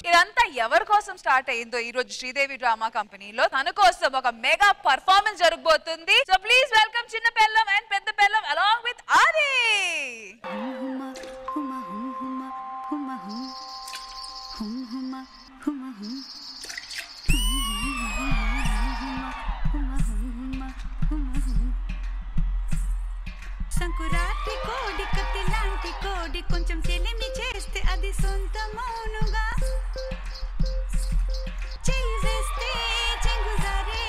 ఇదంతా ఎవరి కోసం స్టార్ట్ అయ్యిందో ఈ రోజు శ్రీదేవి డ్రామా కంపెనీలో తన కోసం ఒక మెగా పర్ఫార్మెన్స్ జరగబోతుంది. సో ప్లీజ్ వెల్కమ్ చిన్న పెళ్ళం అండ్ పెద్ద పెళ్ళం అలాంగ్ విత్ ఆది. సంకురాత్రి కోడి కత్తి లాంటి కోడి కొంచెం చెలిమి చేస్తే అది సొంతమౌనుగా చెయ్యి వేస్తే చెంగుజారే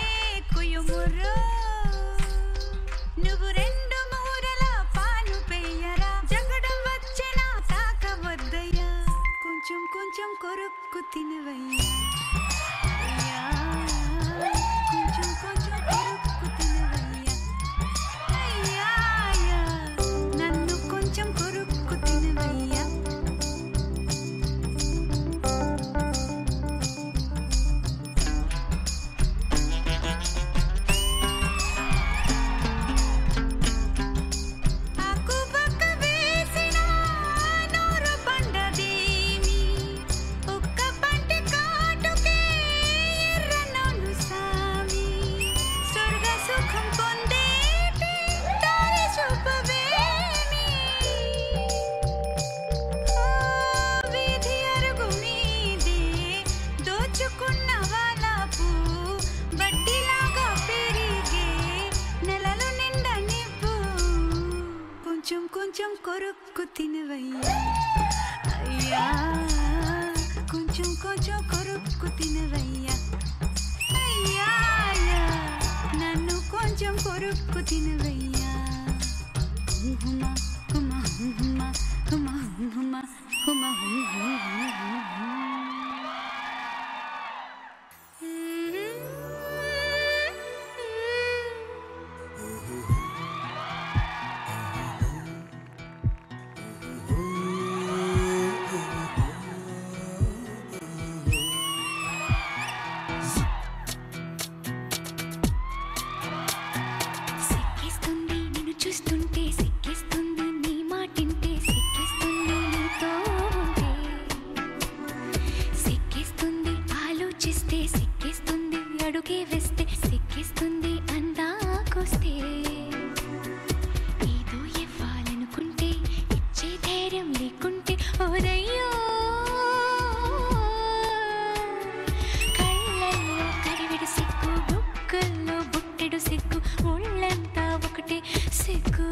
కుయుముర్రో నువ్వు రెండు మూరల పాలు పెయ్యరా జగడం వచ్చేనా తాకవద్దయ్యా కొంచెం కొంచెం కొరుక్కు తినవయ్యా కొంచెం కొంచెం కొరుక్కు తినవయ్యా నన్ను కొంచెం కొరుక్కు తినవయ్యా ఆకుబక్క వేసిన నూరు పండదేమి ఒక్క పంటి కాటుకే ఎర్రనోను సామి స్వర్గ సుఖం పొందేటి దారి చూపవేమి వీధి అరుగు మీదే దోచుకున్న వాలాపు బట్టిలాగా పెరిగే నెలలు నిండా నిప్పు కొంచెం కొంచెం కొరుక్కు తినవయ్యా అయ్యా కొంచెం కొంచెం కొరుక్కు తినవయ్యా అయ్యా నన్ను కొంచెం కొరుక్కు తినవయ్యా హుమ హుమ హుమ హుమ హుమ హుమ సిక్కిస్తుంది నిన్ను చూస్తుంటే సిక్కిస్తుంది నీ మాటింటే సిక్కిస్తుంది నీతో ఉంటే సిక్కిస్తుంది ఆలోచిస్తే సిక్కిస్తుంది అడుగే వేస్తే సిక్కిస్తుంది అందాకొస్తే ఏదో ఇవ్వాలనుకుంటే ఇచ్చే ధైర్యం లేకుంటే ఓరయ్యో కళ్ళల్లో కరివిడు సిగ్గు బుక్కల్లో బుట్టెడు సిగ్గు ఒళ్ళంతా ఒకటే సిగ్గు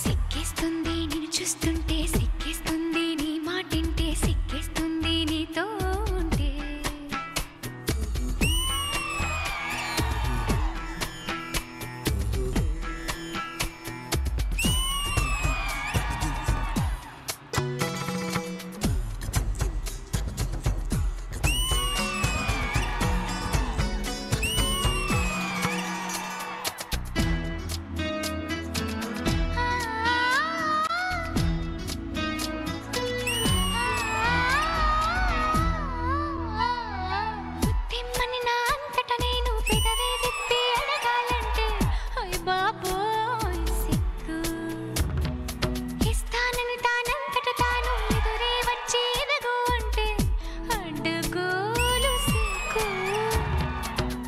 సిక్కిస్తుంది నిన్ను చూస్తుంటే సిక్కిస్తుంది నీ మాటింటే సిక్కిస్తుంది నీతో ఉంటే తిమ్మని నా అంతట నేను పెదవే విప్పి అడగాలంటే అయ్ బాబోయ్ సిగ్గు ఇస్తానని తానంతట తాను ఎదురే వచ్చి ఎదగు అంటే అడ్డగోలు సిగ్గు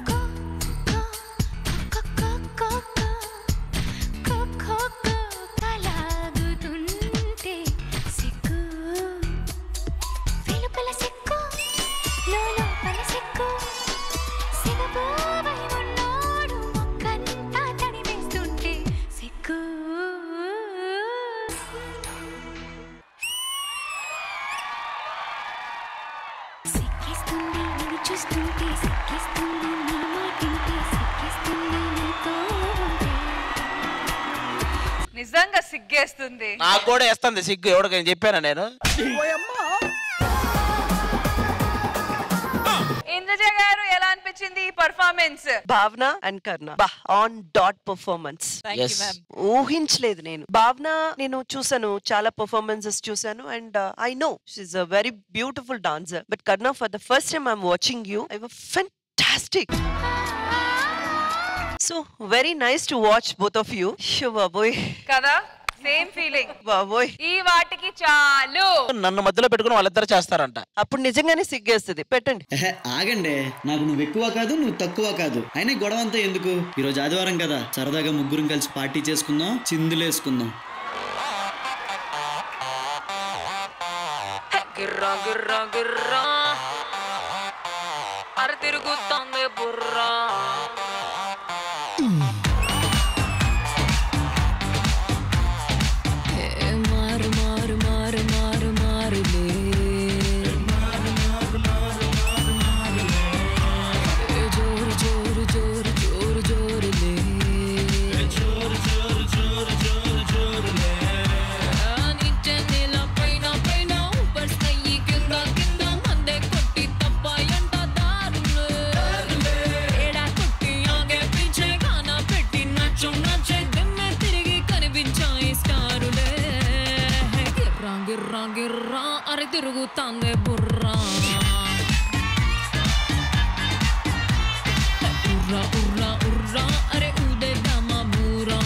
కో కో కో కో కో కో కలాగుతుంటే సిగ్గు వెలుపల సిగ్గు లోపల సిగ్గు సిగబోవై ఉన్నోడు మొక్కంతా తడివేస్తుంటే సిగ్గు సిక్కిస్తుంది నిన్ను చూస్తుంటే సిక్కిస్తుంది నీ మాటింటే సిక్కిస్తుంది నీతో ఉంటే నిజంగా సిగ్గేస్తుంది. నాకు కూడా వేస్తుంది సిగ్గు ఎవడికని చెప్పానా నేను. ఇంద్రజ గారు ఎలా అనిపించింది ఈ performance? Bhavana and Karna on that performance. Yes. ఊహించలేదు నేను. భావన నేను చూసాను, చాలా పర్ఫార్మెన్సెస్ చూసాను and I know she's a very beautiful dancer. But Karna for the first time I'm watching you, I was fantastic. So very nice to watch both of you. Shiva boy. కదా same feeling. బాబోయ్ ఈ వాటికి చాలు. నన్ను మధ్యలో పెట్టుకుని వాళ్ళిద్దరు చేస్తారంట. అప్పుడు నిజంగానే సిగ్గేస్తుంది. పెట్టండి. ఆగండి, నాకు నువ్వు ఎక్కువ కాదు నువ్వు తక్కువ కాదు. అయినా గొడవ అంతా ఎందుకు? ఈరోజు ఆదివారం కదా, సరదాగా ముగ్గురం కలిసి పార్టీ చేసుకుందాం, చిందులేసుకుందాం. గిర్రా గిర్రా గిర్రా అర తిరుగుతోంది బుర్రా. మారు మారు మారు మారు మారులే జోరు జోరు జోరు జోరు జోరులే నిత్య నెల పైన పైన ఉపర్స్తాయి కింద కింద మందే కొట్టి తప్పాయంట దారులే ఏడా కొట్టి ఆగే పీచే గానా పెట్టి నచ్చు నచ్చే దిమ్మె తిరిగి కనిపించాయి స్టారులే. గిర్రా గిర్రా గిర్రా అరే తిరుగుతాందే బుర్రా. ఉర్రా ఉర్రా ఉర్రా అరే ఊదేద్దామా బూరా.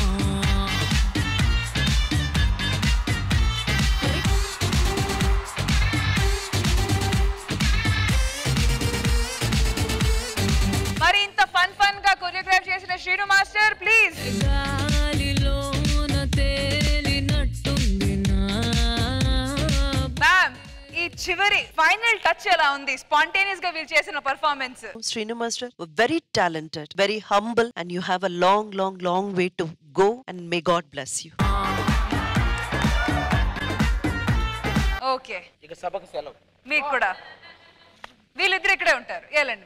మరి ఇంత ఫన్ గా కొరియోగ్రాఫ్ చేసిన శ్రీను మాస్టర్ ప్లీజ్. గాలిలోన తేలినట్టుంది నా. మ్యామ్, ఈ చివరి ఫైనల్ టచ్ ఎలా ఉంది స్పాంటేనియస్ గా వీళ్ళు చేసిన performance? Srinu Master, very talented, very humble, and you have a long way to go, and may God bless you. Okay, ఇక సభకు సెలవు. మీకు కూడా. వీళ్ళిద్దరు ఇక్కడే ఉంటారు. వెళ్ళండి.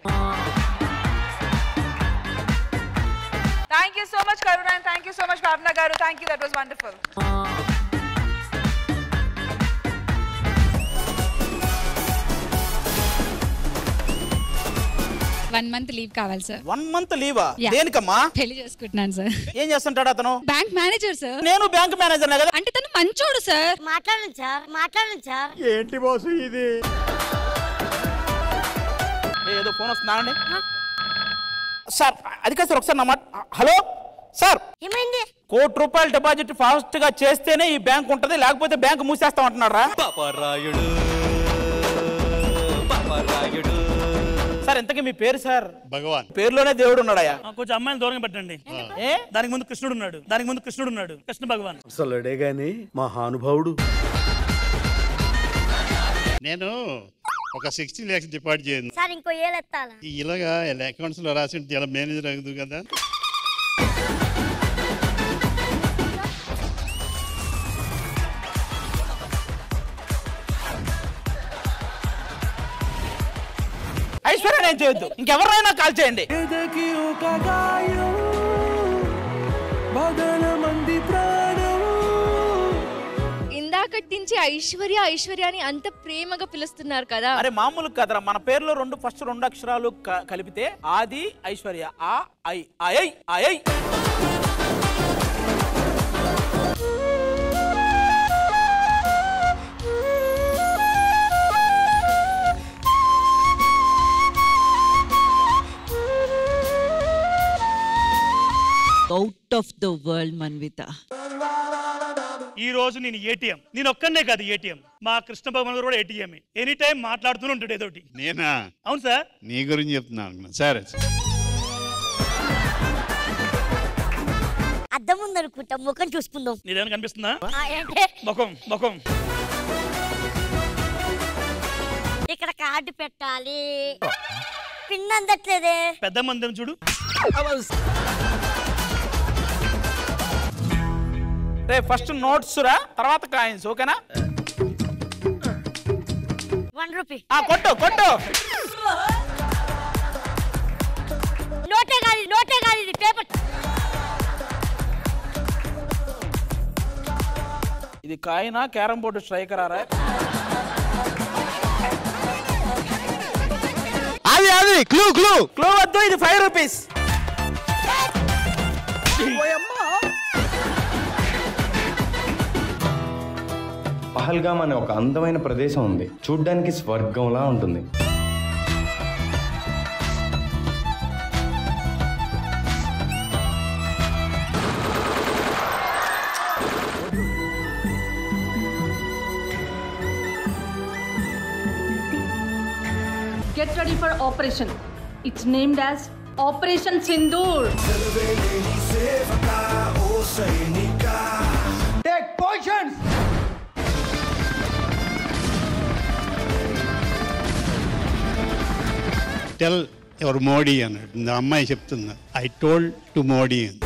Thank you so much Karuna, and thank you so much భావన గారు. Thank you, that was wonderful. 1 month leave కావాలి సార్. 1 month లీవా? Yeah. దేనికమ్మా? పెళ్లి చేసుకుంటున్నాను సార్. ఏం చేస్తుంటాడు అతను? Bank manager sir. నేను బ్యాంక్ మేనేజర్ కదా. అంటే తను మంచోడు సార్. మాట్లాడండి సార్. ఏంటి బాసు ఇది? ఏదో ఫోన్ వస్తున్నానండి సార్. అది కాదు సార్, ఒకసారి నా మాట. హలో సార్, ఏమైంది? ₹1 కోటి డిపాజిట్ ఫాస్ట్ గా చేస్తేనే ఈ బ్యాంక్ ఉంటది, లేకపోతే బ్యాంక్ మూసేస్తా ఉంటున్నారా? సార్ ఇంతకీ మీ పేరు సార్? భగవాన్. పేరులోనే దేవుడు ఉన్నాడయ్యా. కొంచెం అమ్మాయిని దూరంగా పెట్టండి. దానికి ముందు కృష్ణుడు ఉన్నాడు, కృష్ణ భగవాన్. అసలుడే గాని మహానుభావుడు. నేను ఒక 60 lakhs డిపాజిట్ చేయను సార్ ఇంకో ఏలెత్తాలా? ఇలాగా అకౌంట్స్ లో రాసి ఇలా మేనేజర్ అయ్యదు కదా. ఐశ్వర్య నేను చేయొద్దు, ఇంకెవరైనా కాల్ చేయండి. ఇందాకటి నుంచి ఐశ్వర్య అని అంత ప్రేమగా పిలుస్తున్నారు కదా. అరే మామూలు కదరా, మన పేరులో ఫస్ట్ 2 అక్షరాలు కలిపితే ఆది ఐశ్వర్య. ఆ I I I. Out of the world Manvitha. ఈ రోజు నేను ఏటీఎం, నేను ఒక్కనే కాదు ఏటీఎం, మా కృష్ణ భగవాన్ గారు కూడా ఏటీఎం. ఎనీ టైం మాట్లాడుతూనే ఉంటాడు ఏదోటి. నేనా? అవును సార్. నీ గురించి చెప్తున్నాను. సరే, అద్దం ఉందనుకుంటా, ముఖం చూసుకుందాం. నీదేమైనా కనిపిస్తుందా? ఏంటే? ముఖం ఇక్కడ కార్డు పెట్టాలి, పిన్ అందట్లేదే. పెద్ద మంది చూడు. ఫస్ట్ నోట్స్ రా, తర్వాత కాయిన్స్. ఓకేనా? 1 రూపీ. కొట్టు. నోటే కాదు ఇది పేపర్. ఇది కాయినా క్యారం బోర్డు స్ట్రైకర్ ఆరా? అది క్లూ వద్దు, ఇది 5 రూపీస్. పహల్గామ్ అనే ఒక అందమైన ప్రదేశం ఉంది, చూడ్డానికి స్వర్గంలా ఉంటుంది. get ready for operation. It's named as Operation Sindoor. Take positions. Tell ఎవరు మోడీ అన్నాడు. అమ్మాయి చెప్తుంది, ఐ టోల్డ్ టు మోడీ అని.